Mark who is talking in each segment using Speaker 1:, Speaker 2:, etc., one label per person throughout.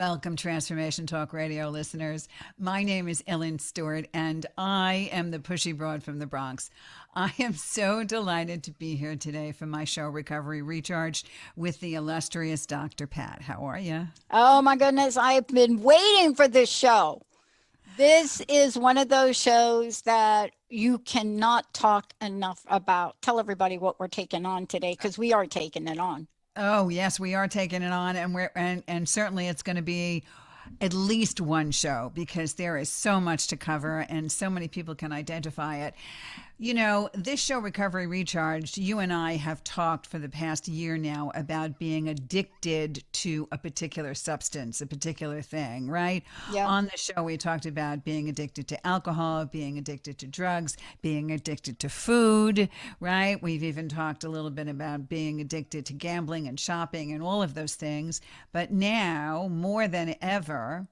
Speaker 1: Welcome, Transformation Talk Radio listeners. My name is Ellen Stewart, and I am the pushy broad from the Bronx. I am so delighted to be here today for my show, Recovery Recharged, with the illustrious Dr. Pat. How are you?
Speaker 2: Oh my goodness, I've been waiting for this show. This is one of those shows that you cannot talk enough about. Tell everybody what we're taking on today, because we are taking it on.
Speaker 1: Oh, yes, we are taking it on, and and certainly it's going to be at least one show because there is so much to cover and so many people can identify it. You know, this show, Recovery Recharged, you and I have talked for the past year now about being addicted to a particular substance, a particular thing, right?
Speaker 2: Yeah.
Speaker 1: On the show, we talked about being addicted to alcohol, being addicted to drugs, being addicted to food, right? We've even talked a little bit about being addicted to gambling and shopping and all of those things. But now, more than ever,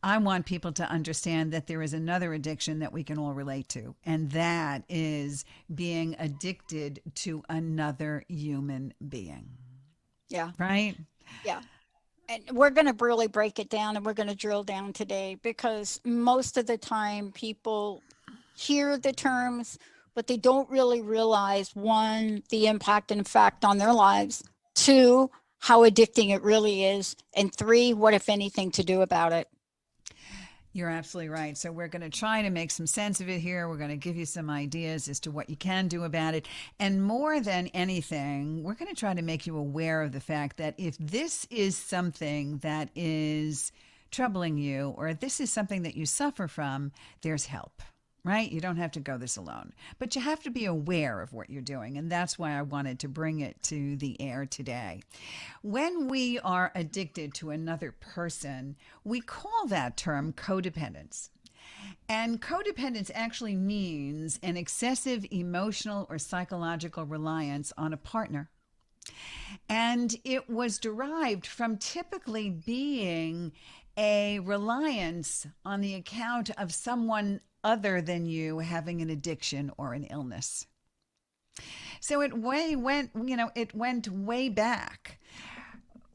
Speaker 1: I want people to understand that there is another addiction that we can all relate to, and that is being addicted to another human being.
Speaker 2: Yeah.
Speaker 1: Right?
Speaker 2: Yeah. And we're going to really break it down and we're going to drill down today because most of the time people hear the terms, but they don't really realize one, the impact and effect on their lives, two, how addicting it really is, and three, what, if anything, to do about it.
Speaker 1: You're absolutely right. So we're going to try to make some sense of it here. We're going to give you some ideas as to what you can do about it. And more than anything, we're going to try to make you aware of the fact that if this is something that is troubling you or this is something that you suffer from, there's help. Right? You don't have to go this alone, but you have to be aware of what you're doing. And that's why I wanted to bring it to the air today. When we are addicted to another person, we call that term codependence. And codependence actually means an excessive emotional or psychological reliance on a partner. And it was derived from typically being a reliance on the account of someone other than you having an addiction or an illness. So it went way back.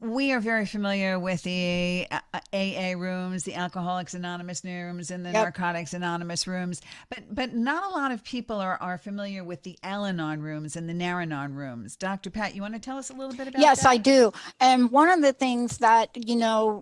Speaker 1: We are very familiar with the AA rooms, the Alcoholics Anonymous rooms, and the
Speaker 2: Yep.
Speaker 1: Narcotics Anonymous rooms, but not a lot of people are familiar with the Al-Anon rooms and the Nar-Anon rooms. Dr. Pat, you want to tell us a little bit about
Speaker 2: Yes, I
Speaker 1: that?
Speaker 2: do. And one of the things that,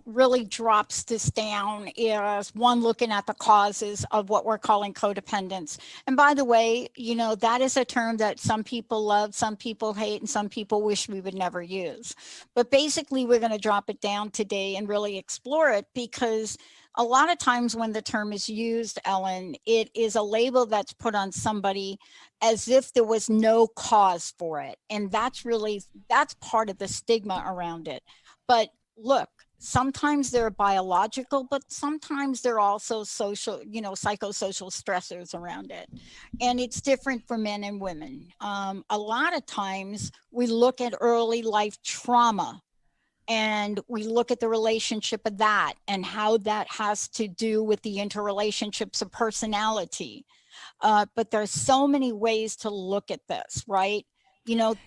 Speaker 2: really drops this down is one, looking at the causes of what we're calling codependence. And by the way, that is a term that some people love, some people hate, and some people wish we would never use. But basically, we're going to drop it down today and really explore it because a lot of times when the term is used, Ellen, it is a label that's put on somebody as if there was no cause for it. And that's part of the stigma around it. But look, sometimes they're biological, but sometimes they're also social, psychosocial stressors around it. And it's different for men and women. A lot of times we look at early life trauma and we look at the relationship of that and how that has to do with the interrelationships of personality. But there's so many ways to look at this, right?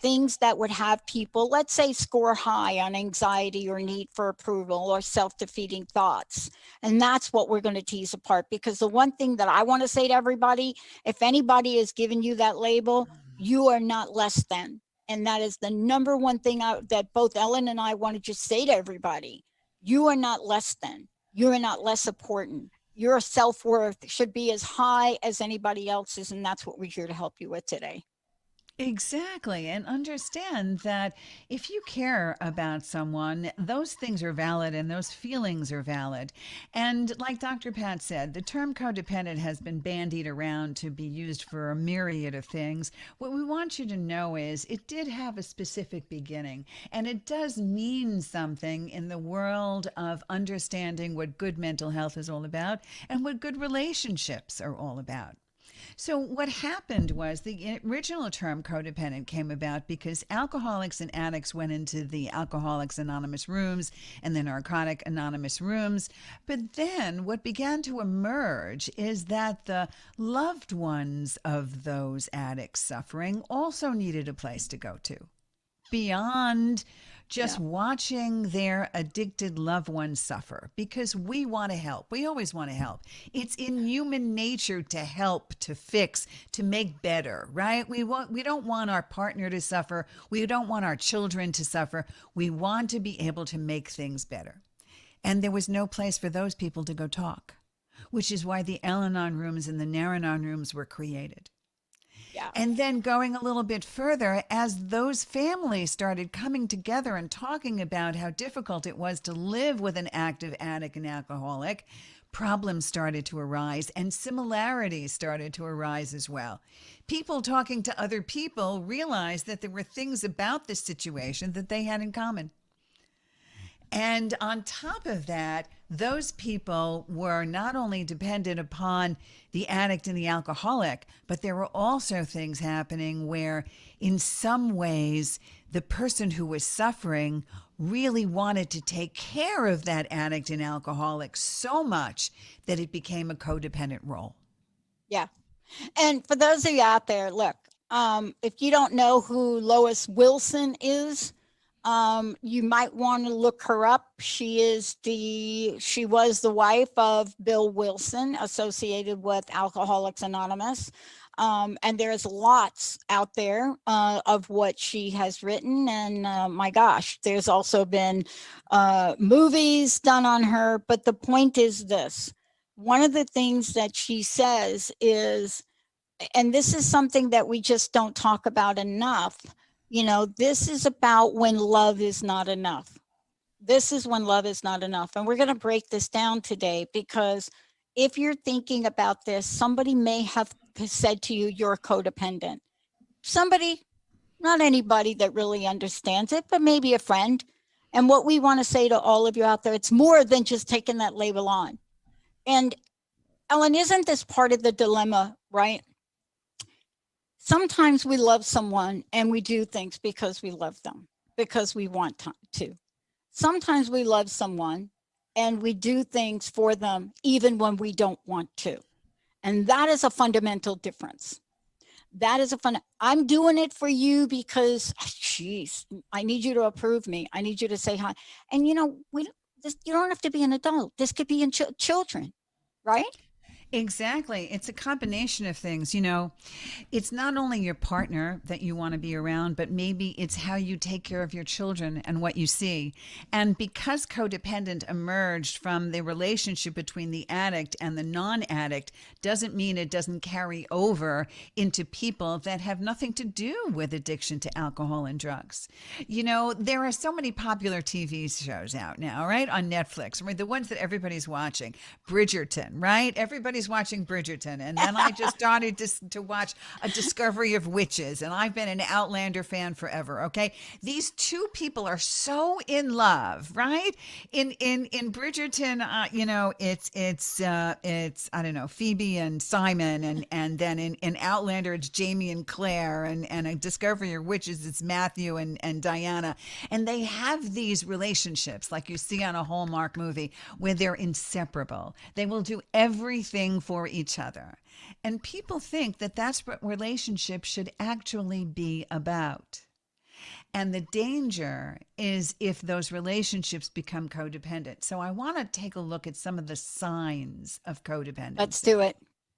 Speaker 2: Things that would have people, let's say, score high on anxiety or need for approval or self-defeating thoughts. And that's what we're going to tease apart, because the one thing that I want to say to everybody, if anybody is giving you that label, you are not less than. And that is the number one thing that both Ellen and I want to just say to everybody. You are not less than. You are not less important. Your self-worth should be as high as anybody else's. And that's what we're here to help you with today.
Speaker 1: Exactly. And understand that if you care about someone, those things are valid and those feelings are valid. And like Dr. Pat said, the term codependent has been bandied around to be used for a myriad of things. What we want you to know is it did have a specific beginning, and it does mean something in the world of understanding what good mental health is all about and what good relationships are all about. So what happened was the original term codependent came about because alcoholics and addicts went into the Alcoholics Anonymous rooms and the Narcotic Anonymous rooms. But then what began to emerge is that the loved ones of those addicts suffering also needed a place to go to beyond just watching their addicted loved ones suffer, because we want to help. We always want to help. It's in human nature to help, to fix, to make better, right? We don't want our partner to suffer. We don't want our children to suffer. We want to be able to make things better. And there was no place for those people to go talk, which is why the Al-Anon rooms and the Nar-Anon rooms were created.
Speaker 2: Yeah.
Speaker 1: And then going a little bit further, as those families started coming together and talking about how difficult it was to live with an active addict and alcoholic, problems started to arise and similarities started to arise as well. People talking to other people realized that there were things about this situation that they had in common. And on top of that, those people were not only dependent upon the addict and the alcoholic, but there were also things happening where, in some ways, the person who was suffering really wanted to take care of that addict and alcoholic so much that it became a codependent role.
Speaker 2: Yeah. And for those of you out there, look, if you don't know who Lois Wilson is, you might want to look her up. She was the wife of Bill Wilson, associated with Alcoholics Anonymous. And there's lots out there of what she has written. And my gosh, there's also been movies done on her. But the point is this. One of the things that she says is, and this is something that we just don't talk about enough, this is about when love is not enough. This is when love is not enough. And we're going to break this down today, because if you're thinking about this, somebody may have said to you, you're codependent. Somebody, not anybody that really understands it, but maybe a friend. And what we want to say to all of you out there, it's more than just taking that label on. And Ellen, isn't this part of the dilemma, right? Sometimes we love someone and we do things because we love them, because we want to. Sometimes we love someone and we do things for them even when we don't want to. And that is a fundamental difference. I'm doing it for you because, geez, I need you to approve me. I need you to say hi. And you don't have to be an adult. This could be in children, right?
Speaker 1: Exactly. It's a combination of things. It's not only your partner that you want to be around, but maybe it's how you take care of your children and what you see. And because codependent emerged from the relationship between the addict and the non-addict, doesn't mean it doesn't carry over into people that have nothing to do with addiction to alcohol and drugs. There are so many popular TV shows out now, right? On Netflix, right? The ones that everybody's watching. Bridgerton, right? Everybody's watching Bridgerton. And then I just started to watch A Discovery of Witches. And I've been an Outlander fan forever. Okay. These two people are so in love, right? In Bridgerton, it's I don't know, Phoebe and Simon. And then in Outlander, it's Jamie and Claire. And A Discovery of Witches, it's Matthew and Diana. And they have these relationships like you see on a Hallmark movie where they're inseparable. They will do everything for each other. And people think that that's what relationships should actually be about. And the danger is if those relationships become codependent. So I want to take a look at some of the signs of codependency.
Speaker 2: Let's do it.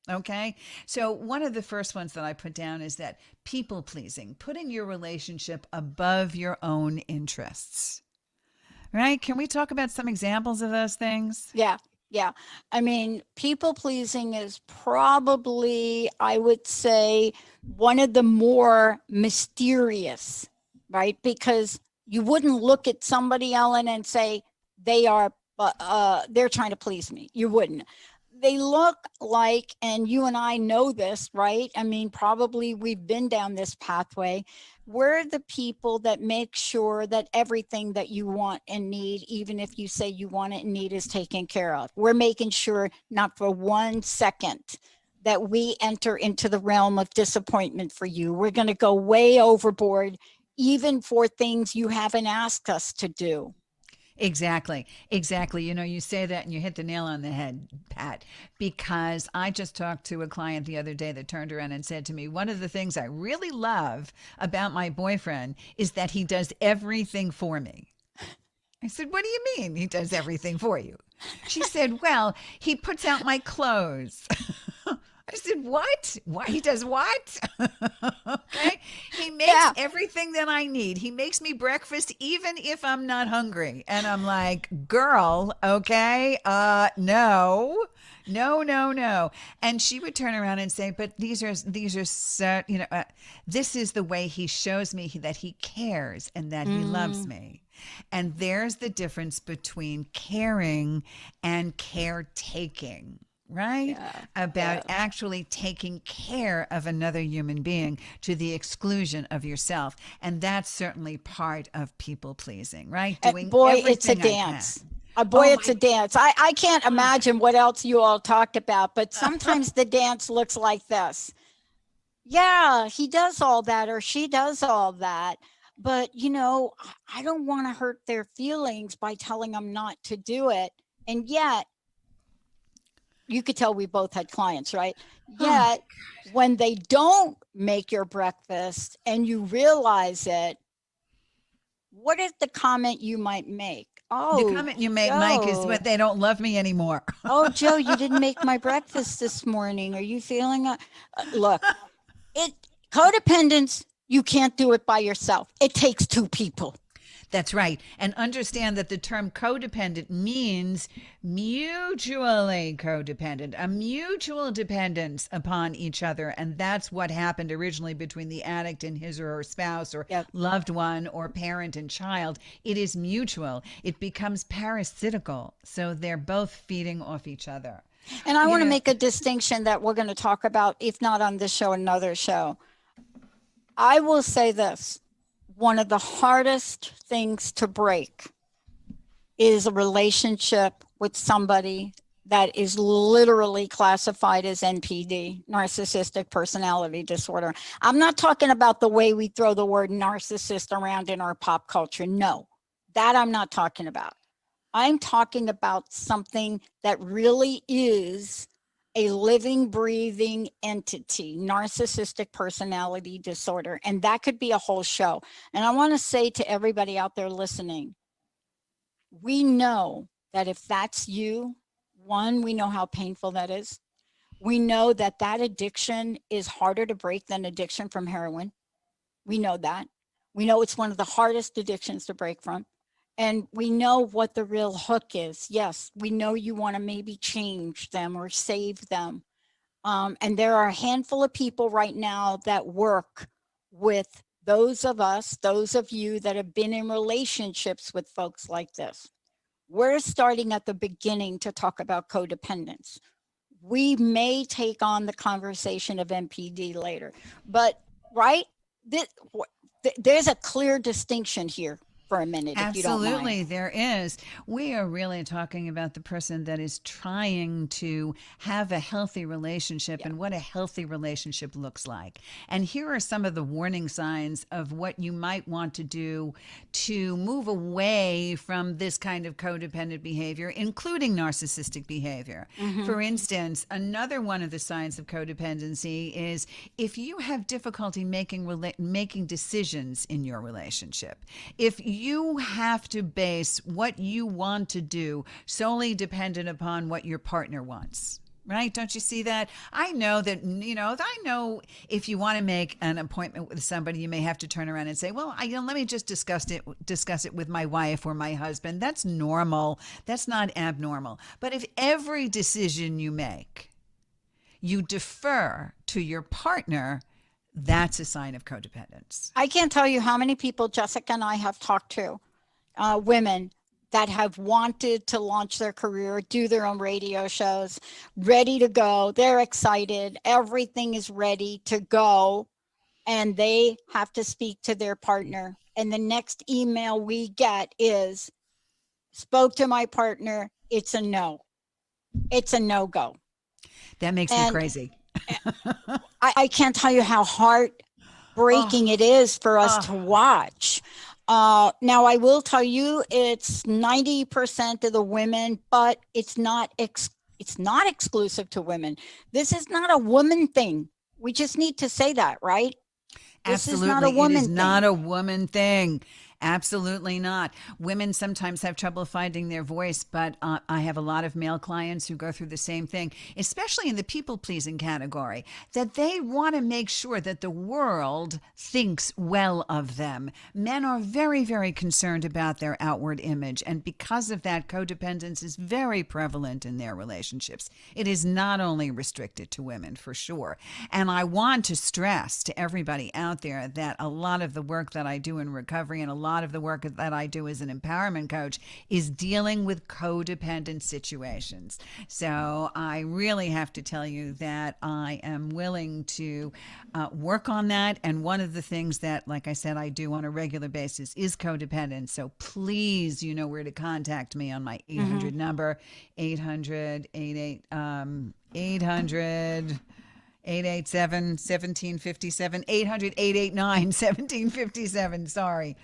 Speaker 1: Okay. So one of the first ones that I put down is that people pleasing, putting your relationship above your own interests. Right? Can we talk about some examples of those things?
Speaker 2: Yeah. I mean, people pleasing is probably, I would say, one of the more mysterious, right? Because you wouldn't look at somebody, Ellen, and say they're trying to please me. You wouldn't. They look like, and you and I know this, right? I mean, probably we've been down this pathway. We're the people that make sure that everything that you want and need, even if you say you want it and need, is taken care of. We're making sure not for 1 second that we enter into the realm of disappointment for you. We're going to go way overboard, even for things you haven't asked us to do.
Speaker 1: Exactly. Exactly. You know, you say that and you hit the nail on the head, Pat, because I just talked to a client the other day that turned around and said to me, one of the things I really love about my boyfriend is that he does everything for me. I said, what do you mean he does everything for you? She said, well, he puts out my clothes. I said, what? Why he does what? Okay. He makes
Speaker 2: Yeah.
Speaker 1: everything that I need. He makes me breakfast even if I'm not hungry. And I'm like, girl, okay, no. No, no, no. And she would turn around and say, but these are so, this is the way he shows me that he cares and that he loves
Speaker 2: Mm,
Speaker 1: me. And there's the difference between caring and caretaking, right?
Speaker 2: yeah.
Speaker 1: About
Speaker 2: Yeah.
Speaker 1: actually taking care of another human being to the exclusion of yourself. And that's certainly part of people pleasing, right?
Speaker 2: And
Speaker 1: Doing
Speaker 2: boy, it's a
Speaker 1: everything I can.
Speaker 2: dance. Boy,
Speaker 1: Oh
Speaker 2: it's
Speaker 1: my
Speaker 2: a dance. I can't
Speaker 1: God.
Speaker 2: imagine what else you all talked about, but sometimes the dance looks like this. Yeah, he does all that or she does all that. But, I don't want to hurt their feelings by telling them not to do it. And yet, you could tell we both had clients, right?
Speaker 1: Oh my.
Speaker 2: Yet, when they don't make your breakfast and you realize it, what is the comment you might make?
Speaker 1: The
Speaker 2: Oh,
Speaker 1: comment you make, Mike, is what
Speaker 2: Joe.
Speaker 1: they don't love me anymore.
Speaker 2: Oh, Joe, you didn't make my breakfast this morning. Are you feeling look, it codependence, you can't do it by yourself. It takes two people.
Speaker 1: That's right. And understand that the term codependent means mutually codependent, a mutual dependence upon each other. And that's what happened originally between the addict and his or her spouse or
Speaker 2: Yep.
Speaker 1: loved one or parent and child. It is mutual, it becomes parasitical. So they're both feeding off each other.
Speaker 2: And I
Speaker 1: You
Speaker 2: want to
Speaker 1: know,
Speaker 2: make a distinction that we're going to talk about, if not on this show, another show. I will say this, one of the hardest things to break is a relationship with somebody that is literally classified as NPD, narcissistic personality disorder. I'm not talking about the way we throw the word narcissist around in our pop culture. No, that I'm not talking about. I'm talking about something that really is a living, breathing entity, narcissistic personality disorder. And that could be a whole show. And I want to say to everybody out there listening, we know that if that's you, one, we know how painful that is. We know that that addiction is harder to break than addiction from heroin. We know that. We know it's one of the hardest addictions to break from. And we know what the real hook is. Yes, we know you want to maybe change them or save them. And there are a handful of people right now that work with those of us, those of you that have been in relationships with folks like this. We're starting at the beginning to talk about codependence. We may take on the conversation of MPD later, but right, there's a clear distinction here for a minute, if you don't mind.
Speaker 1: absolutely, there is. We are really talking about the person that is trying to have a healthy relationship
Speaker 2: Yeah.
Speaker 1: and what a healthy relationship looks like. And here are some of the warning signs of what you might want to do to move away from this kind of codependent behavior, including narcissistic behavior.
Speaker 2: Mm-hmm.
Speaker 1: For instance, another one of the signs of codependency is if you have difficulty making decisions in your relationship. If you have to base what you want to do solely dependent upon what your partner wants. Right? Don't you see that? I know that, I know if you want to make an appointment with somebody, you may have to turn around and say, well, let me just discuss it with my wife or my husband. That's normal. That's not abnormal. But if every decision you make, you defer to your partner, that's a sign of codependence.
Speaker 2: I can't tell you how many people Jessica and I have talked to, women that have wanted to launch their career, do their own radio shows, ready to go. They're excited. Everything is ready to go. And they have to speak to their partner. And the next email we get is, spoke to my partner. It's a no. It's a no-go.
Speaker 1: That makes me
Speaker 2: And
Speaker 1: crazy.
Speaker 2: I can't tell you how
Speaker 1: Oh,
Speaker 2: heartbreaking it is for us to
Speaker 1: oh,
Speaker 2: watch. Now I will tell you it's 90% of the women, but it's not exclusive to women. This is not a woman thing. We just need to say that, right? This is not a
Speaker 1: Absolutely. It is
Speaker 2: woman
Speaker 1: not
Speaker 2: thing.
Speaker 1: a woman thing. Absolutely not. Women sometimes have trouble finding their voice, but I have a lot of male clients who go through the same thing, especially in the people pleasing category, that they want to make sure that the world thinks well of them. Men are very, very concerned about their outward image. And because of that, codependence is very prevalent in their relationships. It is not only restricted to women, for sure. And I want to stress to everybody out there that a lot of the work that I do in recovery and a lot of the work that I do as an empowerment coach is dealing with codependent situations. So I really have to tell you that I am willing to work on that. And one of the things that, like I said, I do on a regular basis is codependence. So please, you know where to contact me on my 800
Speaker 2: Hmm.
Speaker 1: number, 800 800 887 1757 800 889 1757. Sorry,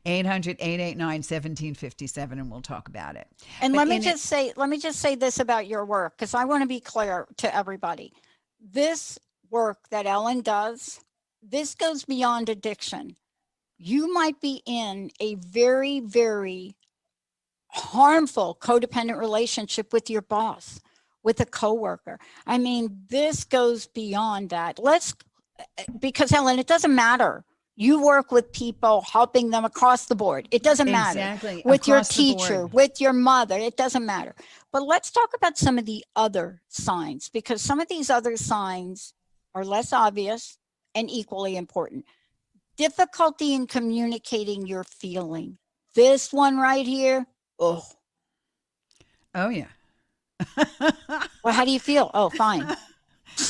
Speaker 1: 800 889 1757, and we'll talk about it.
Speaker 2: And
Speaker 1: But in it,
Speaker 2: let me just say this about your work, because I want to be clear to everybody. This work that Ellen does, this goes beyond addiction. You might be in a very, very harmful codependent relationship with your boss, with a coworker. I mean, this goes beyond that. Because Helen, it doesn't matter. You work with people, helping them across the board. It doesn't matter.
Speaker 1: exactly,
Speaker 2: With your
Speaker 1: across the
Speaker 2: teacher,
Speaker 1: board.
Speaker 2: with your mother, it doesn't matter. But let's talk about some of the other signs, because some of these other signs are less obvious and equally important. Difficulty in communicating your feeling. This one right here, oh,
Speaker 1: Oh, yeah.
Speaker 2: well, how do you feel? Oh, fine.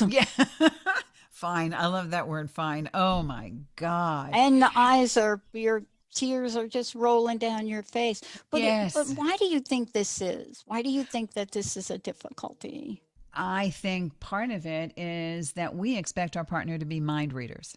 Speaker 1: Yeah. Fine. I love that word, fine. Oh, my God.
Speaker 2: And the eyes are, your tears are just rolling down your face. But
Speaker 1: Yes.
Speaker 2: why do you think this is? Why do you think that this is a difficulty?
Speaker 1: I think part of it is that we expect our partner to be mind readers.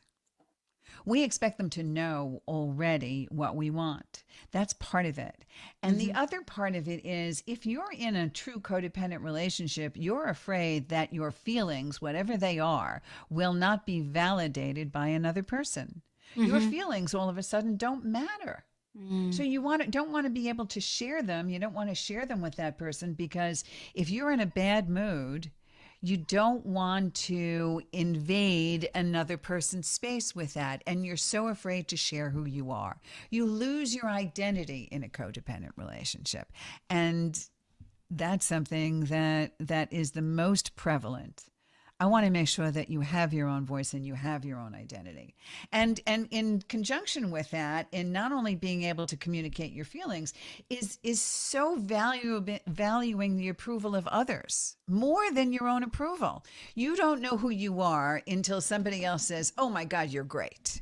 Speaker 1: We expect them to know already what we want. That's part of it. And the
Speaker 2: Hmm.
Speaker 1: other part of it is if you're in a true codependent relationship, you're afraid that your feelings, whatever they are, will not be validated by another person. Your
Speaker 2: Hmm.
Speaker 1: feelings all of a sudden don't matter. So
Speaker 2: Mm.
Speaker 1: don't want to be able to share them. You don't want to share them with that person because if you're in a bad mood, you don't want to invade another person's space with that. And you're so afraid to share who you are. You lose your identity in a codependent relationship. And that's something that is the most prevalent. I want to make sure that you have your own voice and you have your own identity. And in conjunction with that, in not only being able to communicate your feelings, is so valuable valuing the approval of others more than your own approval. You don't know who you are until somebody else says, "Oh my God, you're great."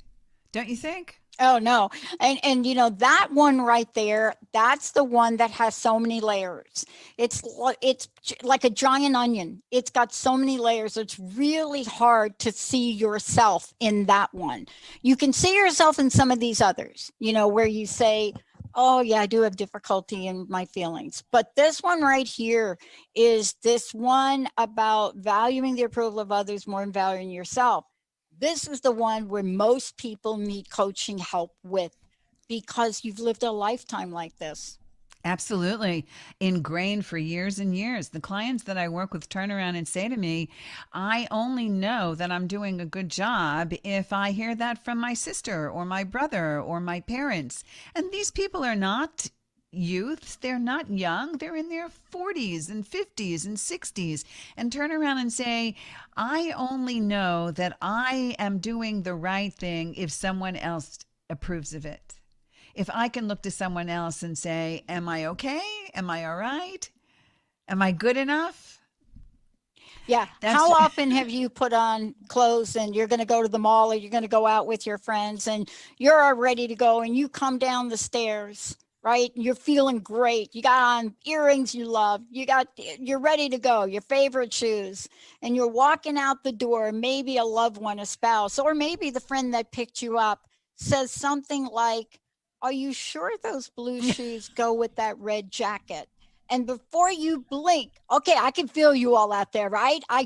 Speaker 1: Don't you think?
Speaker 2: Oh no. And you know that one right there, that's the one that has so many layers. Like a giant onion. It's got so many layers. It's really hard to see yourself in that one. You can see yourself in some of these others, you know, where you say, "Oh yeah, I do have difficulty in my feelings." But this one right here is this one about valuing the approval of others more than valuing yourself. This is the one where most people need coaching help with, because you've lived a lifetime like this.
Speaker 1: Absolutely. Ingrained for years and years. The clients that I work with turn around and say to me, I only know that I'm doing a good job if I hear that from my sister or my brother or my parents. And these people are not youths. They're not young. They're in their 40s and 50s and 60s and turn around and say, I only know that I am doing the right thing if someone else approves of it. If I can look to someone else and say, am I okay? Am I all right? Am I good enough?
Speaker 2: Yeah.
Speaker 1: That's
Speaker 2: How often have you put on clothes and you're going to go to the mall or you're going to go out with your friends and you're all ready to go and you come down the stairs, right? You're feeling great. You got on earrings you love. You're ready to go, your favorite shoes, and you're walking out the door. Maybe a loved one, a spouse, or maybe the friend that picked you up says something like, are you sure those blue shoes go with that red jacket? And before you blink, okay, I can feel you all out there, right? I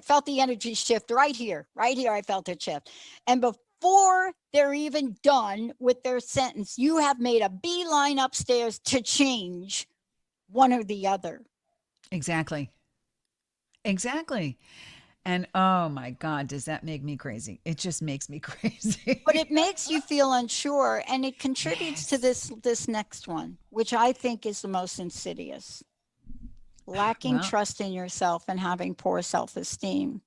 Speaker 2: felt the energy shift right here, right here. I felt it shift. And before they're even done with their sentence, you have made a beeline upstairs to change one or the other.
Speaker 1: Exactly. Exactly. And oh my God, does that make me crazy? It just makes me
Speaker 2: But
Speaker 1: crazy.
Speaker 2: it makes you feel unsure, and it contributes to
Speaker 1: Yes.
Speaker 2: this next one, which I think is the most insidious. Lacking
Speaker 1: Well,
Speaker 2: trust in yourself and having poor self-esteem.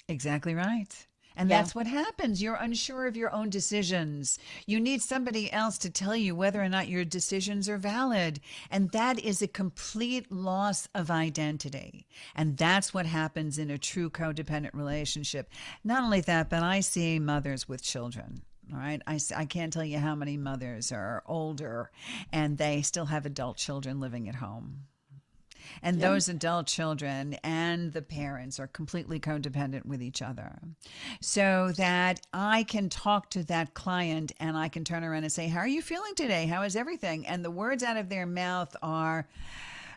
Speaker 1: exactly right. And
Speaker 2: Yeah.
Speaker 1: that's what happens. You're unsure of your own decisions. You need somebody else to tell you whether or not your decisions are valid. And that is a complete loss of identity. And that's what happens in a true codependent relationship. Not only that, but I see mothers with children. All right. I can't tell you how many mothers are older and they still have adult children living at home. And
Speaker 2: Yeah.
Speaker 1: those adult children and the parents are completely codependent with each other. So that I can talk to that client and I can turn around and say, "How are you feeling today? How is everything?" And the words out of their mouth are,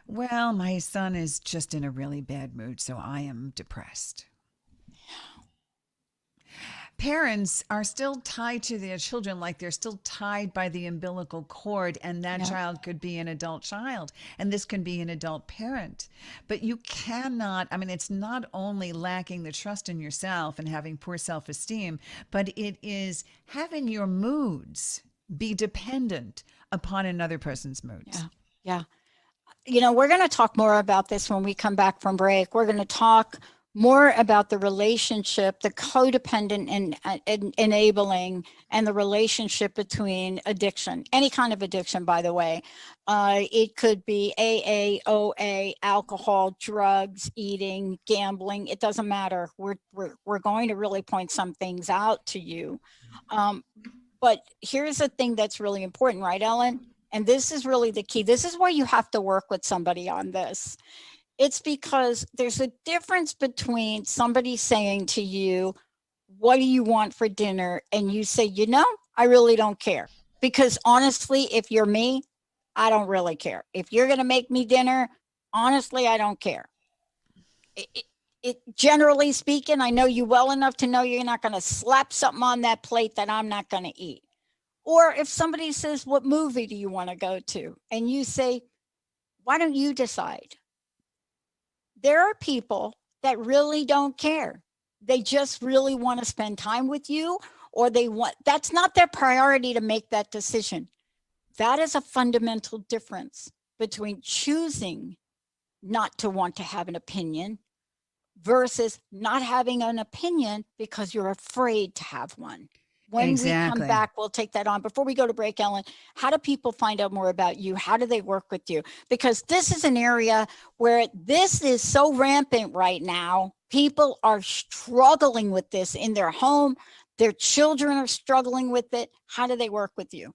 Speaker 1: "Well, my son is just in a really bad mood, so I am depressed." Parents are still tied to their children like they're still tied by the umbilical cord, and that
Speaker 2: Yeah.
Speaker 1: child could be an adult child and this can be an adult parent. But you cannot, I mean, it's not only lacking the trust in yourself and having poor self-esteem, but it is having your moods be dependent upon another person's moods.
Speaker 2: Yeah. Yeah. We're going to talk more about this when we come back from break. We're going to talk more about the relationship, the codependent and enabling, and the relationship between addiction, any kind of addiction, by the way. It could be AA, OA, alcohol, drugs, eating, gambling. It doesn't matter. We're going to really point some things out to you. Um, but here's the thing that's really important, right, Ellen? And this is really the key. This is why you have to work with somebody on this. It's because there's a difference between somebody saying to you, "What do you want for dinner?" And you say, "I really don't care." Because honestly, if you're me, I don't really care. If you're going to make me dinner, honestly, I don't care. Generally speaking, I know you well enough to know you're not going to slap something on that plate that I'm not going to eat. Or if somebody says, "What movie do you want to go to?" And you say, "Why don't you decide?" There are people that really don't care. They just really want to spend time with you, or that's not their priority to make that decision. That is a fundamental difference between choosing not to want to have an opinion versus not having an opinion because you're afraid to have one. When we come
Speaker 1: Exactly.
Speaker 2: back, we'll take that on. Before we go to break, Ellen, how do people find out more about you? How do they work with you? Because this is an area where this is so rampant right now. People are struggling with this in their home. Their children are struggling with it. How do they work with you?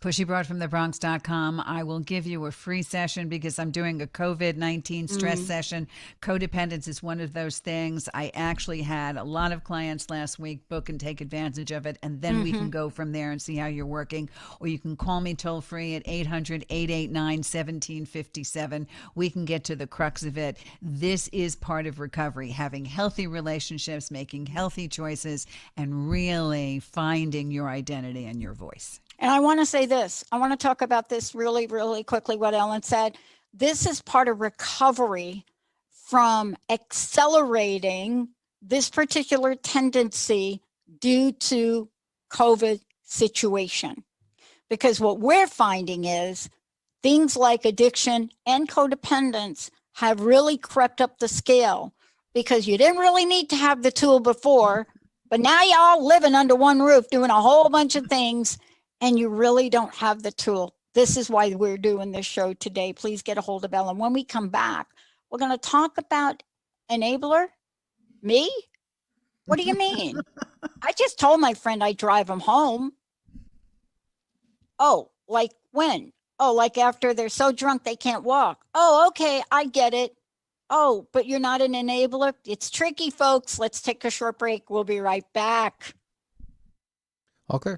Speaker 1: Pushybroad from the Bronx.com. I will give you a free session because I'm doing a COVID-19 stress
Speaker 2: Mm,
Speaker 1: session. Codependence is one of those things. I actually had a lot of clients last week book and take advantage of it. And then we
Speaker 2: mm-hmm.
Speaker 1: can go from there and see how you're working. Or you can call me toll free at 800-889-1757. We can get to the crux of it. This is part of recovery, having healthy relationships, making healthy choices, and really finding your identity and your voice.
Speaker 2: And I want to say this. I want to talk about this really, really quickly, what Ellen said. This is part of recovery from accelerating this particular tendency due to COVID situation. Because what we're finding is things like addiction and codependence have really crept up the scale because you didn't really need to have the tool before, but now y'all living under one roof doing a whole bunch of things and you really don't have the tool. This is why we're doing this show today. Please get a hold of Ellen. When we come back, we're going to talk about enabler. Me? What do you mean? I just told my friend I drive him home. Oh, like when? Oh, like after they're so drunk they can't walk. Oh, okay, I get it. Oh, but you're not an enabler? It's tricky, folks. Let's take a short break. We'll be right back.
Speaker 3: Okay.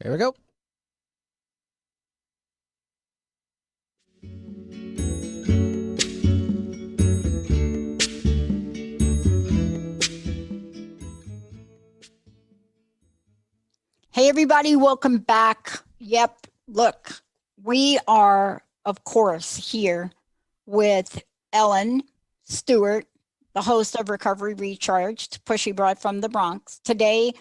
Speaker 3: Here we go.
Speaker 2: Hey, everybody, welcome back. Yep, look, we are, of course, here with Ellen Stewart, the host of Recovery Recharged, Pushy brought from the Bronx. Today,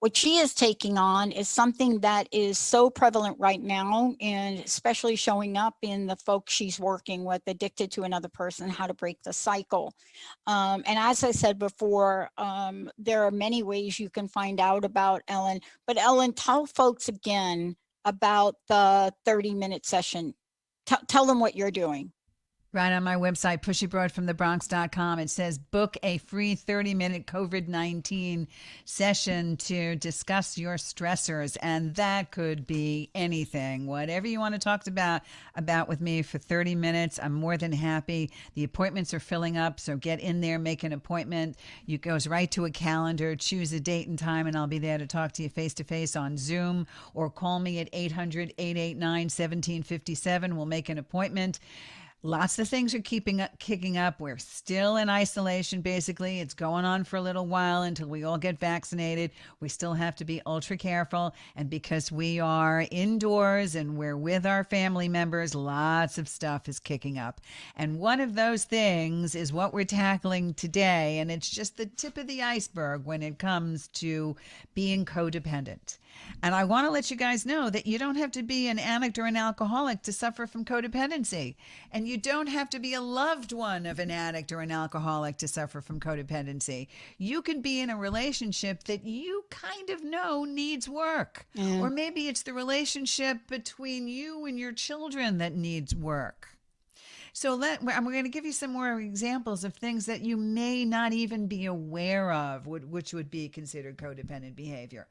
Speaker 2: what she is taking on is something that is so prevalent right now, and especially showing up in the folks she's working with, addicted to another person, how to break the cycle. And as I said before, there are many ways you can find out about Ellen. But Ellen, tell folks again about the 30-minute session. Tell them what you're doing.
Speaker 1: Right on my website, pushybroadfromthebronx.com, it says book a free 30-minute COVID-19 session to discuss your stressors. And that could be anything, whatever you want to talk about with me for 30 minutes. I'm more than happy. The appointments are filling up, so get in there, make an appointment. You goes right to a calendar, choose a date and time, and I'll be there to talk to you face-to-face on Zoom, or call me at 800-889-1757. We'll make an appointment. Lots of things are kicking up. We're still in isolation, basically. It's going on for a little while until we all get vaccinated. We still have to be ultra careful. And because we are indoors and we're with our family members, lots of stuff is kicking up. And one of those things is what we're tackling today. And it's just the tip of the iceberg when it comes to being codependent. And I want to let you guys know that you don't have to be an addict or an alcoholic to suffer from codependency. And you don't have to be a loved one of an addict or an alcoholic to suffer from codependency. You can be in a relationship that you kind of know needs work. Or maybe it's the relationship between you and your children that needs work. So I'm going to give you some more examples of things that you may not even be aware of, which would be considered codependent behavior.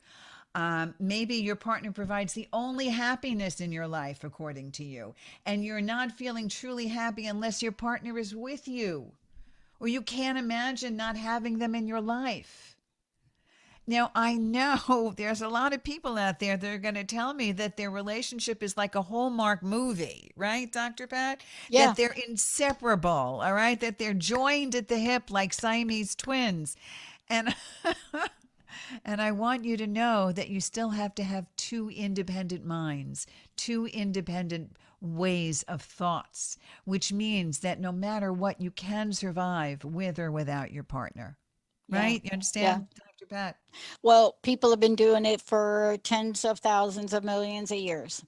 Speaker 1: Maybe your partner provides the only happiness in your life, according to you, and you're not feeling truly happy unless your partner is with you, or you can't imagine not having them in your life. Now, I know there's a lot of people out there that are going to tell me that their relationship is like a Hallmark movie, right, Dr. Pat?
Speaker 2: Yeah.
Speaker 1: That they're inseparable, all right? That they're joined at the hip like Siamese twins. And and I want you to know that you still have to have two independent minds, two independent ways of thoughts, which means that no matter what, you can survive with or without your partner. Right? You understand, Dr. Pat?
Speaker 2: Well, people have been doing it for tens of thousands of millions of years.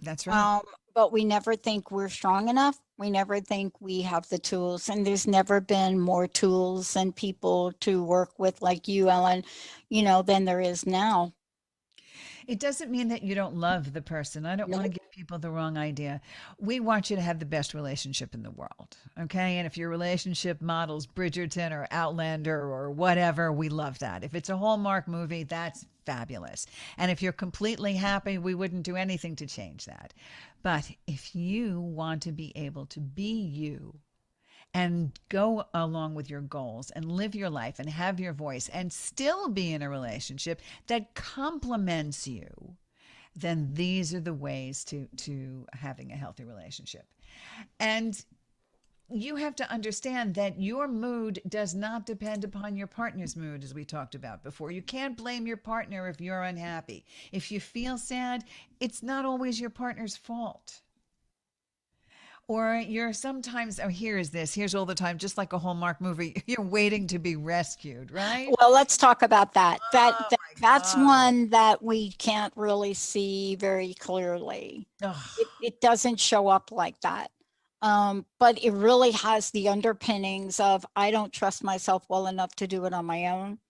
Speaker 1: That's right.
Speaker 2: But we never think we're strong enough. We never think we have the tools. And there's never been more tools and people to work with like you, Ellen, than there is now.
Speaker 1: It doesn't mean that you don't love the person. I don't want to give people the wrong idea. We want you to have the best relationship in the world. Okay. And if your relationship models Bridgerton or Outlander or whatever, we love that. If it's a Hallmark movie, that's fabulous. And if you're completely happy, we wouldn't do anything to change that. But if you want to be able to be you, and go along with your goals and live your life and have your voice and still be in a relationship that complements you, then these are the ways to having a healthy relationship. And you have to understand that your mood does not depend upon your partner's mood, as we talked about before. You can't blame your partner if you're unhappy. If you feel sad, it's not always your partner's fault. Or you're sometimes, here's all the time, just like a Hallmark movie, you're waiting to be rescued, right?
Speaker 2: Well, let's talk about that.
Speaker 1: Oh
Speaker 2: That's
Speaker 1: my God.
Speaker 2: one that we can't really see very clearly. It doesn't show up like that. But it really has the underpinnings of, I don't trust myself well enough to do it on my own.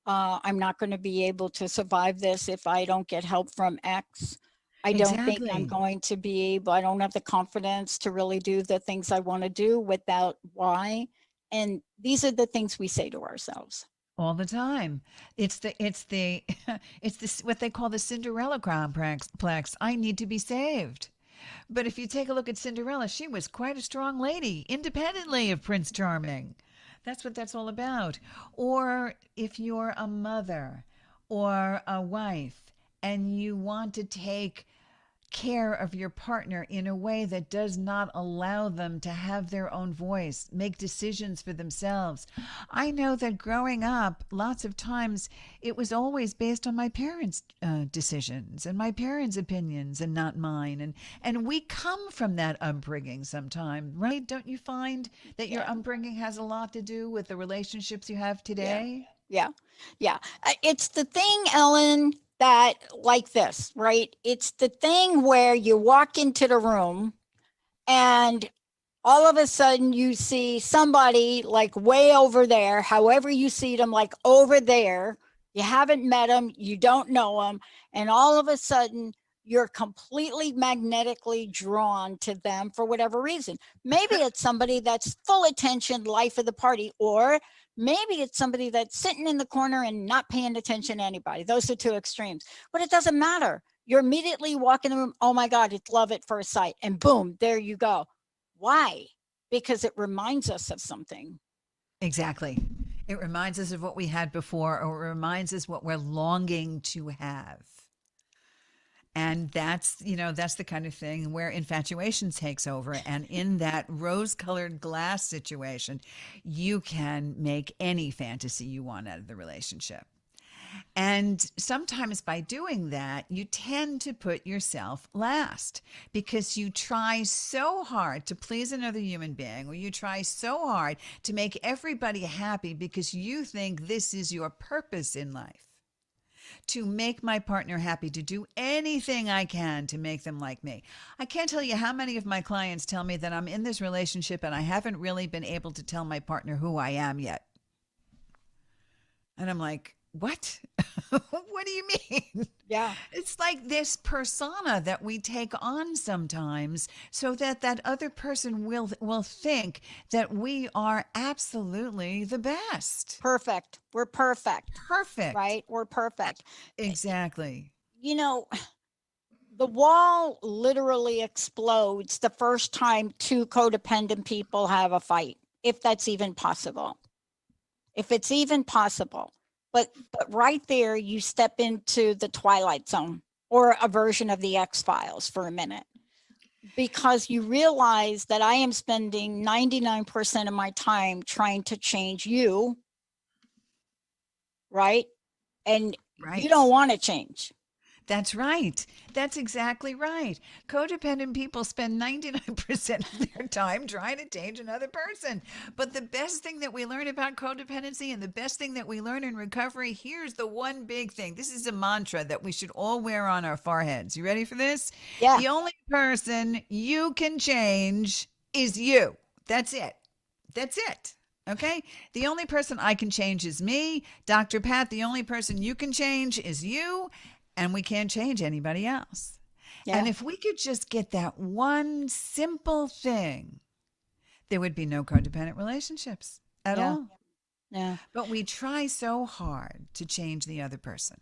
Speaker 2: I'm not going to be able to survive this if I don't get help from X. I don't think I'm
Speaker 1: Exactly.
Speaker 2: going to be able, I don't have the confidence to really do the things I want to do without Y. And these are the things we say to ourselves.
Speaker 1: All the time. It's the it's this what they call the Cinderella complex. I need to be saved. But if you take a look at Cinderella, she was quite a strong lady, independently of Prince Charming. That's what that's all about. Or if you're a mother or a wife and you want to take care of your partner in a way that does not allow them to have their own voice, make decisions for themselves. I know that growing up, lots of times it was always based on my parents' decisions and my parents' opinions and not mine. And we come from that upbringing sometimes, right? Don't you find that your
Speaker 2: Yeah.
Speaker 1: upbringing has a lot to do with the relationships you have
Speaker 2: Yeah.
Speaker 1: today?
Speaker 2: Yeah. Yeah. It's the thing, Ellen, that like this, right? It's the thing where you walk into the room and all of a sudden you see somebody like way over there, however you see them, like over there. You haven't met them, you don't know them, and all of a sudden you're completely magnetically drawn to them for whatever reason. Maybe it's somebody that's full attention, life of the party, or maybe it's somebody that's sitting in the corner and not paying attention to anybody. Those are two extremes, but it doesn't matter. You're immediately walking in the room. Oh my God, it's love at first sight. And boom, there you go. Why? Because it reminds us of something.
Speaker 1: Exactly. It reminds us of what we had before, or it reminds us what we're longing to have. And that's the kind of thing where infatuation takes over. And in that rose colored glass situation, you can make any fantasy you want out of the relationship. And sometimes by doing that, you tend to put yourself last because you try so hard to please another human being, or you try so hard to make everybody happy because you think this is your purpose in life, to make my partner happy, to do anything I can to make them like me. I can't tell you how many of my clients tell me that I'm in this relationship and I haven't really been able to tell my partner who I am yet. And I'm like, what? What do you mean?
Speaker 2: Yeah.
Speaker 1: It's like this persona that we take on sometimes so that that other person will think that we are absolutely the best.
Speaker 2: Perfect. We're perfect,
Speaker 1: Perfect.
Speaker 2: right? We're perfect.
Speaker 1: Exactly.
Speaker 2: You know, the wall literally explodes the first time two codependent people have a fight, if that's even possible. If it's even possible. But right there, you step into the Twilight Zone or a version of the X-Files for a minute, because you realize that I am spending 99% of my time trying to change you, right? And you don't
Speaker 1: Right.
Speaker 2: want to change.
Speaker 1: That's right. That's exactly right. Codependent people spend 99% of their time trying to change another person. But the best thing that we learn about codependency and the best thing that we learn in recovery, here's the one big thing. This is a mantra that we should all wear on our foreheads. You ready for this?
Speaker 2: Yeah.
Speaker 1: The only person you can change is you. That's it. That's it. Okay. The only person I can change is me. Dr. Pat, the only person you can change is you, and we can't change anybody else. And
Speaker 2: Yeah.
Speaker 1: if we could just get that one simple thing, there would be no codependent relationships at
Speaker 2: Yeah.
Speaker 1: all.
Speaker 2: Yeah.
Speaker 1: But we try so hard to change the other person.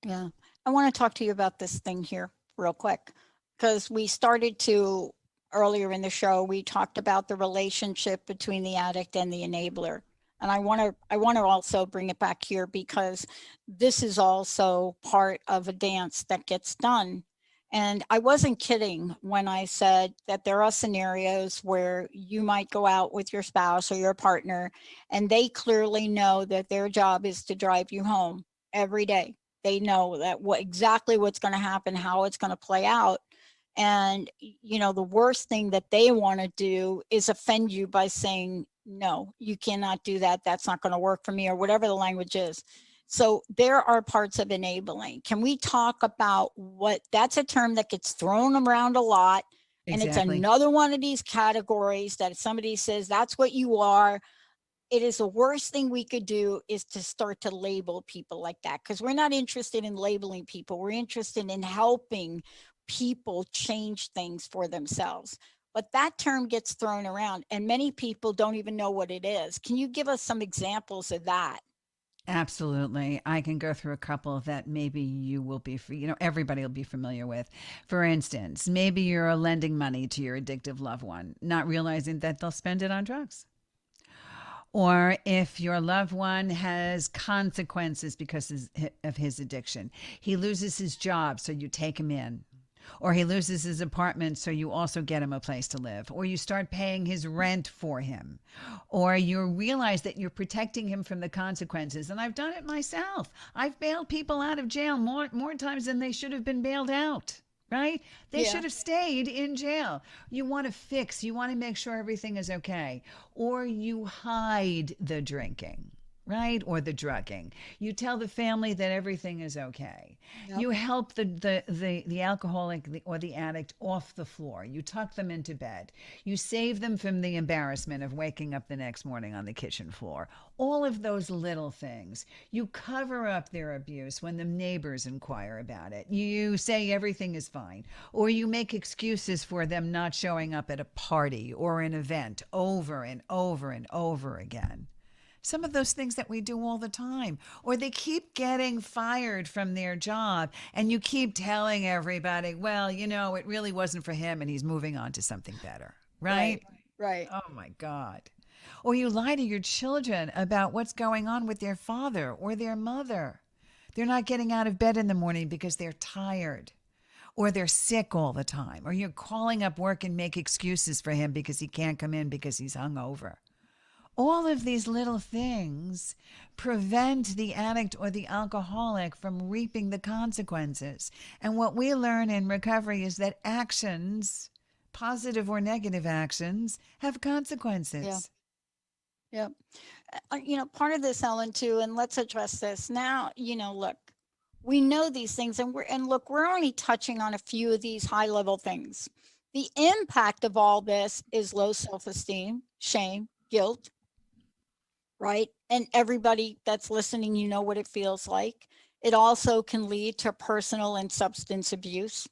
Speaker 2: Yeah. I want to talk to you about this thing here real quick, because we started to earlier in the show, we talked about the relationship between the addict and the enabler. And I want to also bring it back here because this is also part of a dance that gets done. And I wasn't kidding when I said that there are scenarios where you might go out with your spouse or your partner, and they clearly know that their job is to drive you home every day. They know that exactly what's going to happen, how it's going to play out. And, the worst thing that they want to do is offend you by saying, no, you cannot do that. That's not going to work for me, or whatever the language is. So there are parts of enabling. Can we talk about what that's a term that gets thrown around a lot? And it's
Speaker 1: Exactly.
Speaker 2: another one of these categories that if somebody says that's what you are, it is the worst thing we could do is to start to label people like that, because we're not interested in labeling people. We're interested in helping people change things for themselves. But that term gets thrown around and many people don't even know what it is. Can you give us some examples of that?
Speaker 1: Absolutely. I can go through a couple that maybe you will be, everybody will be familiar with. For instance, maybe you're lending money to your addictive loved one, not realizing that they'll spend it on drugs. Or if your loved one has consequences because of his addiction, he loses his job, so you take him in. Or he loses his apartment, so you also get him a place to live. Or you start paying his rent for him. Or you realize that you're protecting him from the consequences. And I've done it myself. I've bailed people out of jail more times than they should have been bailed out. Right? They
Speaker 2: Yeah.
Speaker 1: should have stayed in jail. You want to fix, you want to make sure everything is okay. Or you hide the drinking, right? Or the drugging. You tell the family that everything is okay.
Speaker 2: Yep.
Speaker 1: You help the alcoholic or the addict off the floor. You tuck them into bed. You save them from the embarrassment of waking up the next morning on the kitchen floor. All of those little things. You cover up their abuse when the neighbors inquire about it. You say everything is fine, or you make excuses for them not showing up at a party or an event over and over and over again. Some of those things that we do all the time. Or they keep getting fired from their job, and you keep telling everybody, well, it really wasn't for him and he's moving on to something better,
Speaker 2: Right.
Speaker 1: right?
Speaker 2: Right.
Speaker 1: Oh my God. Or you lie to your children about what's going on with their father or their mother. They're not getting out of bed in the morning because they're tired, or they're sick all the time, or you're calling up work and make excuses for him because he can't come in because he's hungover. All of these little things prevent the addict or the alcoholic from reaping the consequences. And what we learn in recovery is that actions, positive or negative actions, have
Speaker 2: Yeah.
Speaker 1: consequences.
Speaker 2: Yeah. Part of this, Ellen, too, and let's address this now. Look, we know these things, and look, we're only touching on a few of these high level things. The impact of all this is low self esteem, shame, guilt, right? And everybody that's listening, you know what it feels like. It also can lead to personal and substance abuse,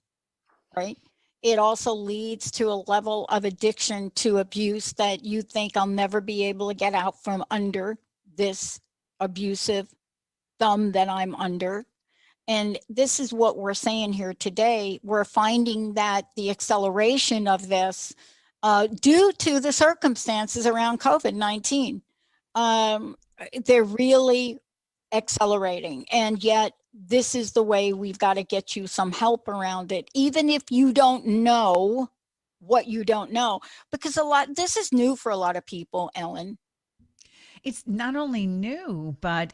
Speaker 2: right? It also leads to a level of addiction to abuse that you think I'll never be able to get out from under this abusive thumb that I'm under. And this is what we're saying here today. We're finding that the acceleration of this, due to the circumstances around COVID-19, they're really accelerating. And yet, this is the way we've got to get you some help around it, even if you don't know what you don't know, because this is new for a lot of people, Ellen.
Speaker 1: It's not only new, but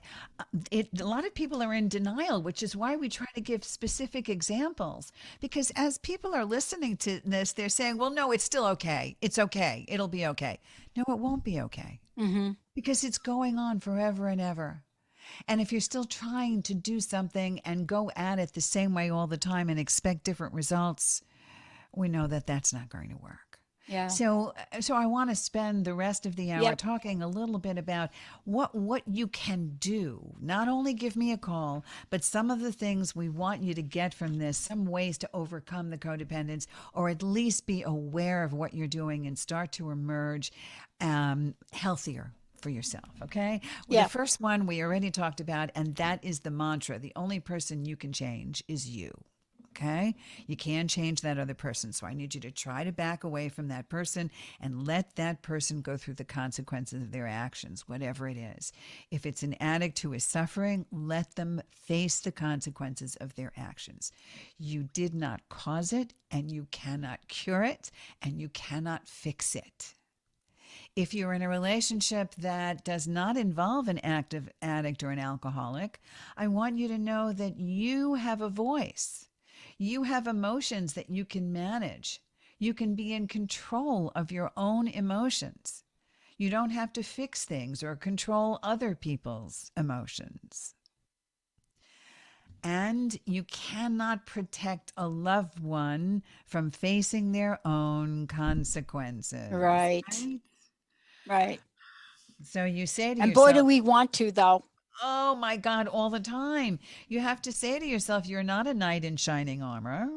Speaker 1: a lot of people are in denial, which is why we try to give specific examples. Because as people are listening to this, they're saying, well, no, it's still okay. It's okay. It'll be okay. No, it won't be okay,
Speaker 2: Mm-hmm.
Speaker 1: because it's going on forever and ever. And if you're still trying to do something and go at it the same way all the time and expect different results, we know that that's not going to work.
Speaker 2: Yeah.
Speaker 1: So I want to spend the rest of the hour
Speaker 2: Yep.
Speaker 1: talking a little bit about what you can do. Not only give me a call, but some of the things we want you to get from this, some ways to overcome the codependence, or at least be aware of what you're doing and start to emerge healthier for yourself. Okay. Well, the
Speaker 2: Yeah.
Speaker 1: first one we already talked about, and that is the mantra: the only person you can change is you. Okay. You can change that other person. So I need you to try to back away from that person and let that person go through the consequences of their actions, whatever it is. If it's an addict who is suffering, let them face the consequences of their actions. You did not cause it, and you cannot cure it, and you cannot fix it. If you're in a relationship that does not involve an active addict or an alcoholic, I want you to know that you have a voice. You have emotions that you can manage. You can be in control of your own emotions. You don't have to fix things or control other people's emotions. And you cannot protect a loved one from facing their own consequences.
Speaker 2: Right.
Speaker 1: Right?
Speaker 2: Right.
Speaker 1: So you say to
Speaker 2: And boy, do
Speaker 1: yourself,
Speaker 2: we want to, though.
Speaker 1: oh my God, all the time. You have to say to yourself, you're not a knight in shining armor.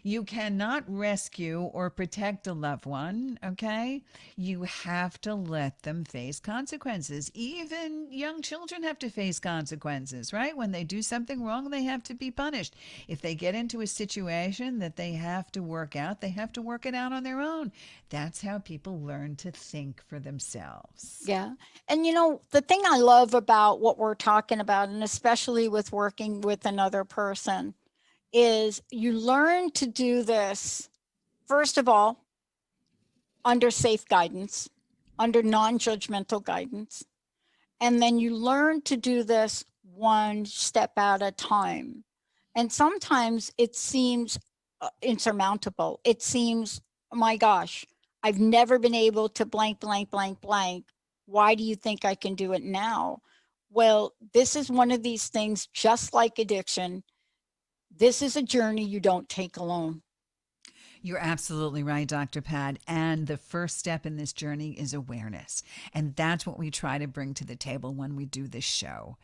Speaker 1: You cannot rescue or protect a loved one, okay? You have to let them face consequences. Even young children have to face consequences, right? When they do something wrong, they have to be punished. If they get into a situation that they have to work out, they have to work it out on their own. That's how people learn to think for themselves.
Speaker 2: Yeah. And the thing I love about what we're talking about, and especially with working with another person, is you learn to do this, first of all, under safe guidance, under non judgmental guidance. And then you learn to do this one step at a time. And sometimes it seems insurmountable. It seems, oh my gosh, I've never been able to blank, blank, blank, blank. Why do you think I can do it now? Well, this is one of these things, just like addiction. This is a journey you don't take alone.
Speaker 1: You're absolutely right, Dr. Pat. And the first step in this journey is awareness. And that's what we try to bring to the table when we do this show.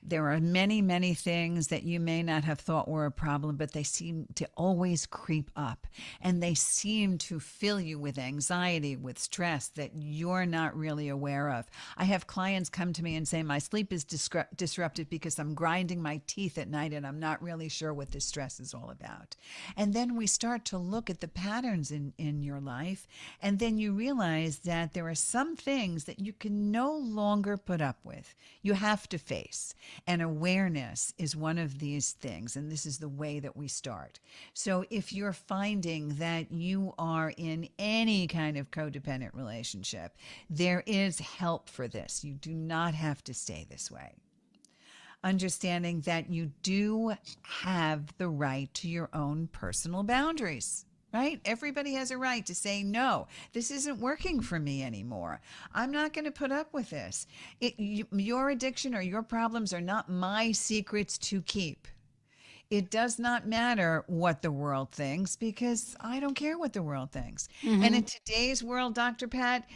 Speaker 1: There are many, many things that you may not have thought were a problem, but they seem to always creep up. And they seem to fill you with anxiety, with stress that you're not really aware of. I have clients come to me and say, my sleep is disrupted because I'm grinding my teeth at night and I'm not really sure what this stress is all about. And then we start to look at the patterns in your life, and then you realize that there are some things that you can no longer put up with. You have to face. And awareness is one of these things, and this is the way that we start. So if you're finding that you are in any kind of codependent relationship, there is help for this. You do not have to stay this way. Understanding that you do have the right to your own personal boundaries. Right? Everybody has a right to say, no, this isn't working for me anymore. I'm not going to put up with this. Your addiction or your problems are not my secrets to keep. It does not matter what the world thinks because I don't care what the world thinks. And
Speaker 2: Mm-hmm.
Speaker 1: in today's world, Dr. Pat,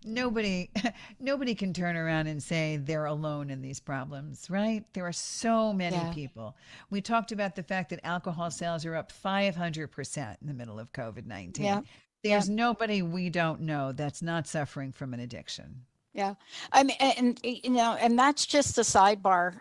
Speaker 1: nobody nobody can turn around and say they're alone in these problems, right? There are so many
Speaker 2: Yeah.
Speaker 1: people. We talked about the fact that alcohol sales are up 500% in the middle of COVID-19.
Speaker 2: Yeah. Yeah.
Speaker 1: There's nobody we don't know that's not suffering from an addiction.
Speaker 2: Yeah. I mean, and that's just a sidebar.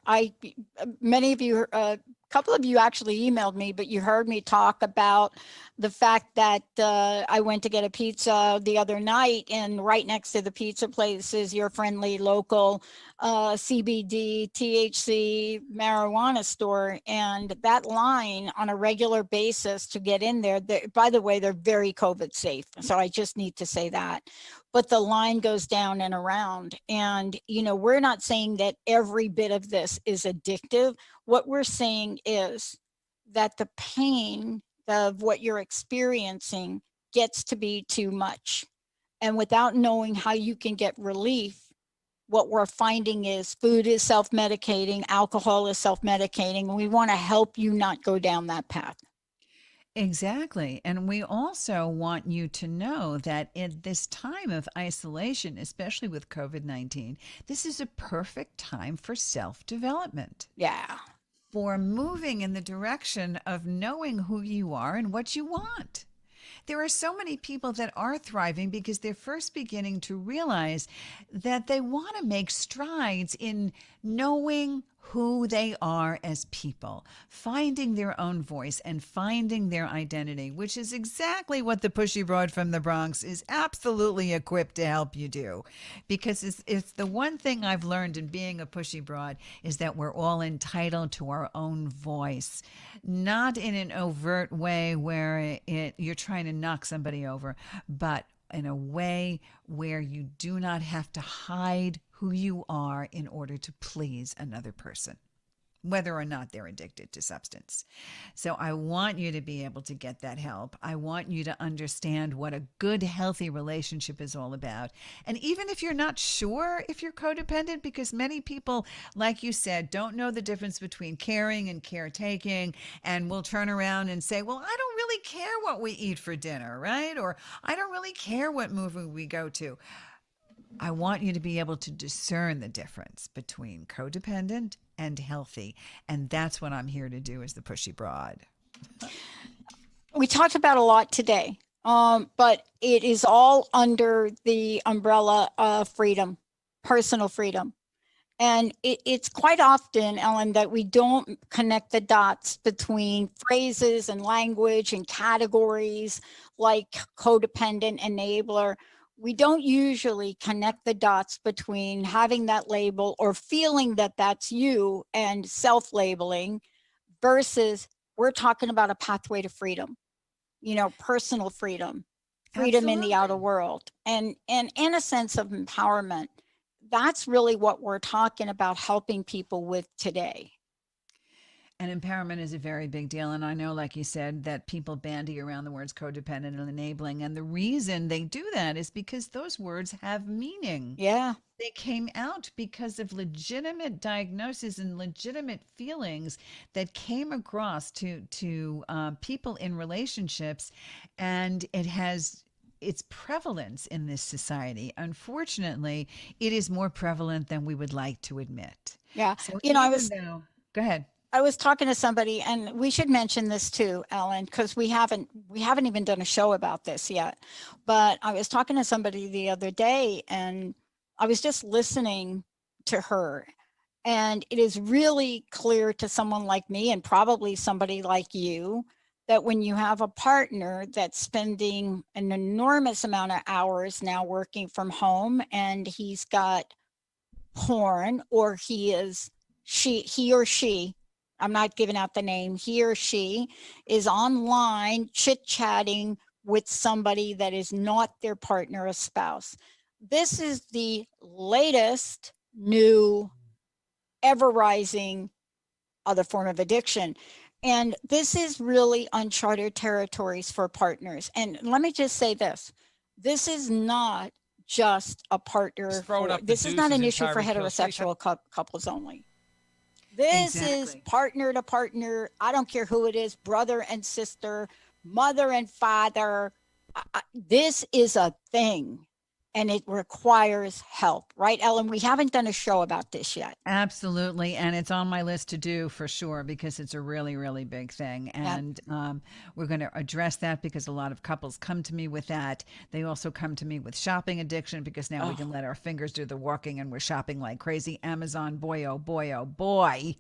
Speaker 2: Many of you, a couple of you actually emailed me, but you heard me talk about the fact that I went to get a pizza the other night, and right next to the pizza place is your friendly local CBD, THC marijuana store. And that line on a regular basis to get in there, by the way, they're very COVID safe. So I just need to say that. But the line goes down and around. And, we're not saying that every bit of this is addictive. What we're saying is that the pain of what you're experiencing gets to be too much. And without knowing how you can get relief, what we're finding is food is self-medicating, alcohol is self-medicating, and we want to help you not go down that path.
Speaker 1: Exactly. And we also want you to know that in this time of isolation, especially with COVID-19, this is a perfect time for self development,
Speaker 2: Yeah.
Speaker 1: for moving in the direction of knowing who you are and what you want. There are so many people that are thriving because they're first beginning to realize that they want to make strides in knowing who they are as people, finding their own voice and finding their identity, which is exactly what the Pushy Broad from the Bronx is absolutely equipped to help you do. Because it's the one thing I've learned in being a Pushy Broad is that we're all entitled to our own voice, not in an overt way where you're trying to knock somebody over, but in a way where you do not have to hide who you are in order to please another person, whether or not they're addicted to substance. So I want you to be able to get that help. I want you to understand what a good, healthy relationship is all about. And even if you're not sure if you're codependent, because many people, like you said, don't know the difference between caring and caretaking, and will turn around and say, well, I don't really care what we eat for dinner, right? Or I don't really care what movie we go to. I want you to be able to discern the difference between codependent and healthy. And that's what I'm here to do as the Pushy Broad.
Speaker 2: we talked about a lot today, but it is all under the umbrella of freedom, personal freedom. And it's quite often, Ellen, that we don't connect the dots between phrases and language and categories like codependent enabler. We don't usually connect the dots between having that label or feeling that that's you and self-labeling versus we're talking about a pathway to freedom, personal freedom, freedom in the outer
Speaker 1: Absolutely.
Speaker 2: world, and a sense of empowerment. That's really what we're talking about helping people with today.
Speaker 1: And empowerment is a very big deal. And I know, like you said, that people bandy around the words codependent and enabling. And the reason they do that is because those words have meaning.
Speaker 2: Yeah.
Speaker 1: They came out because of legitimate diagnosis and legitimate feelings that came across to people in relationships, and it has its prevalence in this society. Unfortunately, it is more prevalent than we would like to admit.
Speaker 2: Yeah.
Speaker 1: So
Speaker 2: You know, I
Speaker 1: even
Speaker 2: was
Speaker 1: though, go ahead.
Speaker 2: I was talking to somebody, and we should mention this too, Ellen, because we haven't even done a show about this yet. But I was talking to somebody the other day, and I was just listening to her. And it is really clear to someone like me, and probably somebody like you, that when you have a partner that's spending an enormous amount of hours now working from home, and he's got porn, or he or she, I'm not giving out the name, he or she is online chit chatting with somebody that is not their partner or spouse. This is the latest new ever rising other form of addiction. And this is really uncharted territories for partners. And let me just say this is not just a partner
Speaker 3: Just throwing
Speaker 2: for,
Speaker 3: up the
Speaker 2: this is not
Speaker 3: deuces
Speaker 2: an
Speaker 3: in
Speaker 2: issue for
Speaker 3: Tyreek Hill's face.
Speaker 2: heterosexual couples only. This is
Speaker 1: Exactly.
Speaker 2: partner to partner. I don't care who it is, brother and sister, mother and father. This is a thing, and it requires help, right, Ellen? We haven't done a show about this yet.
Speaker 1: Absolutely. And it's on my list to do for sure because it's a really, really big thing.
Speaker 2: Yeah.
Speaker 1: And we're going to address that because a lot of couples come to me with that. They also come to me with shopping addiction because now we
Speaker 2: Oh,
Speaker 1: can let our fingers do the walking and we're shopping like crazy. Amazon, boy, oh boy, oh boy.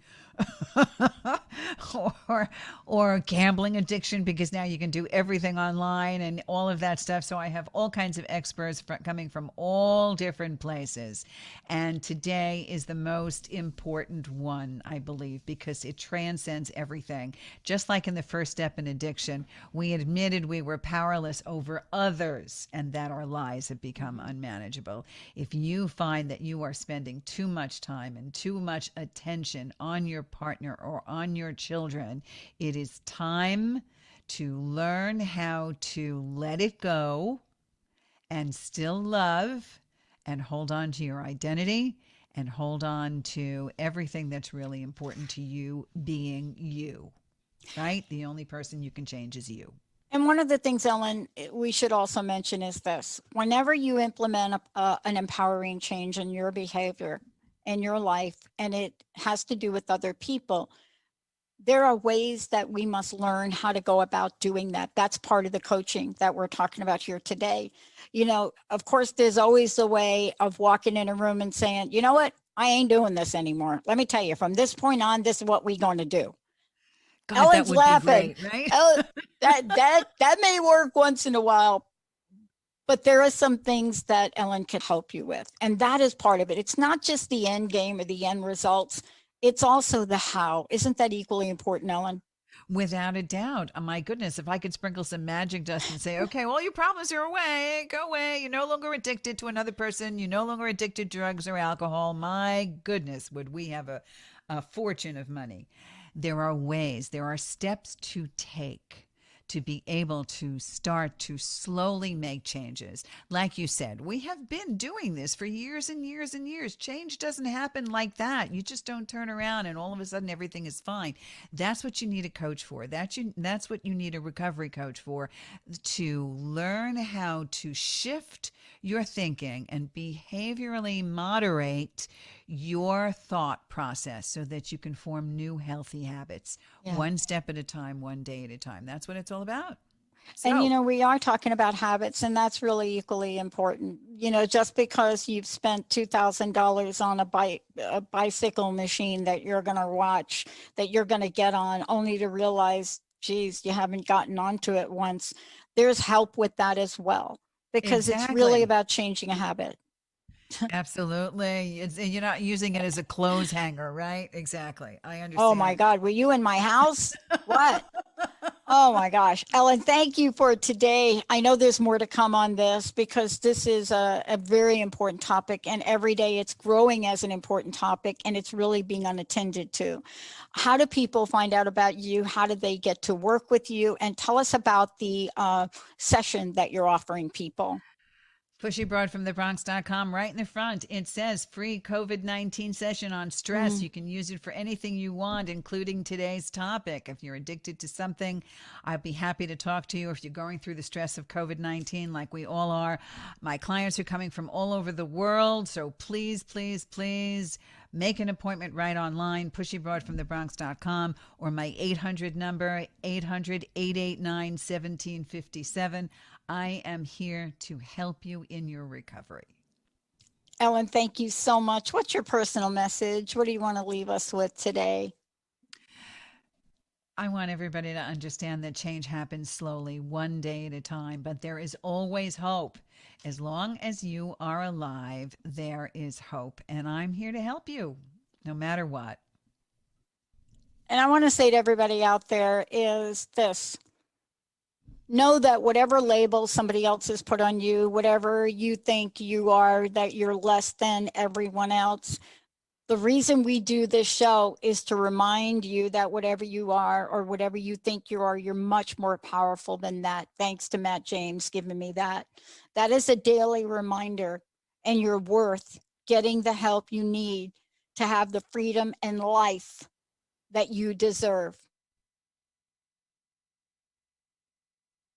Speaker 1: or gambling addiction because now you can do everything online and all of that stuff. So I have all kinds of experts coming from all different places. And today is the most important one, I believe, because it transcends everything. Just like in the first step in addiction, we admitted we were powerless over others and that our lives have become unmanageable. If you find that you are spending too much time and too much attention on your partner or on your children, it is time to learn how to let it go and still love and hold on to your identity and hold on to everything that's really important to you being you, right? The only person you can change is you.
Speaker 2: and one of the things, Ellen, we should also mention is this: whenever you implement an empowering change in your behavior, in your life, and it has to do with other people, there are ways that we must learn how to go about doing that. That's part of the coaching that we're talking about here today. Of course, there's always the way of walking in a room and saying, you know what, I ain't doing this anymore. Let me tell you, from this point on, this is what we're going to do.
Speaker 1: God, that
Speaker 2: Ellen's
Speaker 1: would be
Speaker 2: laughing.
Speaker 1: great, right?
Speaker 2: Ellen, that may work once in a while, but there are some things that Ellen can help you with. And that is part of it. It's not just the end game or the end results. It's also the how. Isn't that equally important, Ellen?
Speaker 1: Without a doubt. Oh, my goodness, if I could sprinkle some magic dust and say, okay, all your problems are away, go away. You're no longer addicted to another person. You're no longer addicted to drugs or alcohol. My goodness, would we have a fortune of money? There are ways, there are steps to take to be able to start to slowly make changes. Like you said, we have been doing this for years and years and years. Change doesn't happen like that. You just don't turn around and all of a sudden everything is fine. That's what you need a coach for. That's what you need a recovery coach for, to learn how to shift your thinking and behaviorally moderate your thought process so that you can form new healthy habits,
Speaker 2: Yeah.
Speaker 1: one step at a time, one day at a time. That's what it's all about.
Speaker 2: And,
Speaker 1: So
Speaker 2: we are talking about habits, and that's really equally important. Just because you've spent $2,000 on a bicycle machine that you're going to watch, that you're going to get on, only to realize, geez, you haven't gotten onto it once. There's help with that as well, because it's really
Speaker 1: exactly.
Speaker 2: about changing a habit.
Speaker 1: Absolutely. You're not using it as a clothes hanger, right? Exactly. I
Speaker 2: Oh my
Speaker 1: understand.
Speaker 2: God, were you in my house? What? Oh my gosh. Ellen, thank you for today. I know there's more to come on this because this is a very important topic, and every day it's growing as an important topic, and it's really being unattended to. How do people find out about you? How do they get to work with you? And tell us about the session that you're offering people.
Speaker 1: Pushy Broad from thebronx.com, right in the front. It says free COVID-19 session on stress.
Speaker 2: Mm.
Speaker 1: You can use it for anything you want, including today's topic. If you're addicted to something, I'd be happy to talk to you. If you're going through the stress of COVID-19, like we all are, my clients are coming from all over the world. So please, please, please make an appointment right online, pushybroad from thebronx.com, or my 800 number, 800-889-1757. I am here to help you in your recovery.
Speaker 2: Ellen, thank you so much. What's your personal message? What do you want to leave us with today?
Speaker 1: I want everybody to understand that change happens slowly, one day at a time, but there is always hope. As long as you are alive, there is hope. And I'm here to help you no matter what.
Speaker 2: And I want to say to everybody out there is this: know that whatever label somebody else has put on you, whatever you think you are, that you're less than everyone else. The reason we do this show is to remind you that whatever you are or whatever you think you are, you're much more powerful than that. Thanks to Matt James giving me that. That is a daily reminder, and you're worth getting the help you need to have the freedom and life that you deserve.